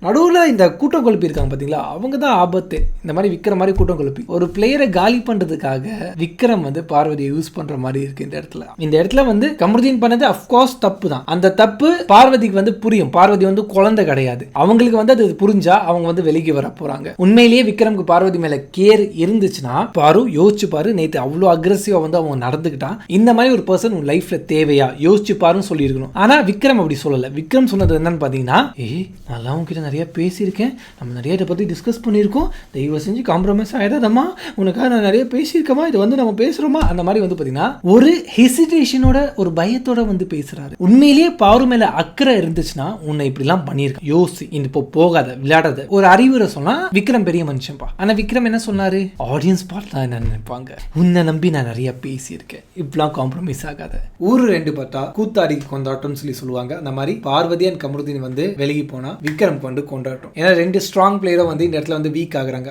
நடுவில் இந்த கூட்டம் குழப்பி இருக்காங்க பார்த்தீங்களா, அவங்க தான் ஆபத்து. இந்த மாதிரி விக்ரம் மாதிரி கூட்டம் குழப்பி ஒரு பிளேயரை காலி பண்ணுறதுக்காக விக்ரம் வந்து பார்வதியை யூஸ் பண்ணுற மாதிரி இருக்கு. இந்த இடத்துல வந்து கமருதீன் பண்ணது அஃப்கோர்ஸ் தப்பு தான். அந்த தப்பு பார்வதிக்கு வந்து புரியும். பார்வதி வந்து குழந்தை கிடையாது. அவங்களுக்கு வந்து அது புரிஞ்சா அவங்க வந்து வெளியே வர போறாங்க. உண்மையிலேயே விக்ரம்க்கு பார்வதி மேல கேர் இருந்துச்சுன்னா பாரு யோசிச்சு பாரு, நேற்று அவ்வளோ அக்ரெசிவா வந்து அவங்க நடந்துக்கிட்டான். இந்த மாதிரி ஒரு பர்சன் உன் லைஃப்ல தேவையா யோசிச்சு பாருன்னு சொல்லியிருக்கணும். ஆனா விக்ரம் அப்படி சொல்லல. விக்ரம் சொன்னது என்னன்னு பாத்தீங்கன்னா, நல்லா உங்ககிட்ட நிறைய பேசியிருக்கேன், நம்ம நிறைய இதை பத்தி டிஸ்கஸ் பண்ணியிருக்கோம், தயவு செஞ்சு காம்ப்ரமைஸ் ஆயிடாதம்மா, உனக்காக நான் நிறைய பேசியிருக்கமா, இது வந்து நம்ம பேசுறோமா, அந்த மாதிரி வந்து பாத்தீங்கன்னா ஒரு ஹெசிடேஷனோட ஒரு பயத்தோட வந்து பேசுறாரு. உண்மையிலேயே பாரு மேல அக்கறை இருந்துச்சுன்னா உன்னை இப்படி எல்லாம் பண்ணிருக்க யோசி, இப்போ போகாத, விளையாடாத, ஒரு அறிவுரை சொன்னா விக்ரம் பெரிய மனுஷன்பா. ஆனா விக்ரம் என்ன சொன்னாரு, ஆடியன்ஸ் பார்த்தா என்ன நினைப்பாங்க, உன்னை நம்பி நான் நிறைய பேசியிருக்கேன், இப்பெல்லாம் காம்ப்ரமைஸ் ஆகாத. ஊரு ரெண்டு பார்த்தா கூத்தாடி கொண்டாட்டம்னு சொல்லுவாங்க. அந்த மாதிரி பார்வதி அண்ட் கமருதீன் வந்து வெளியே போனா விக்ரம் கொண்டு கொண்டாட்டம். ஏன்னா ரெண்டு ஸ்ட்ராங் பிளேயரும் வந்து இந்த இடத்துல வந்து வீக் ஆகுறாங்க.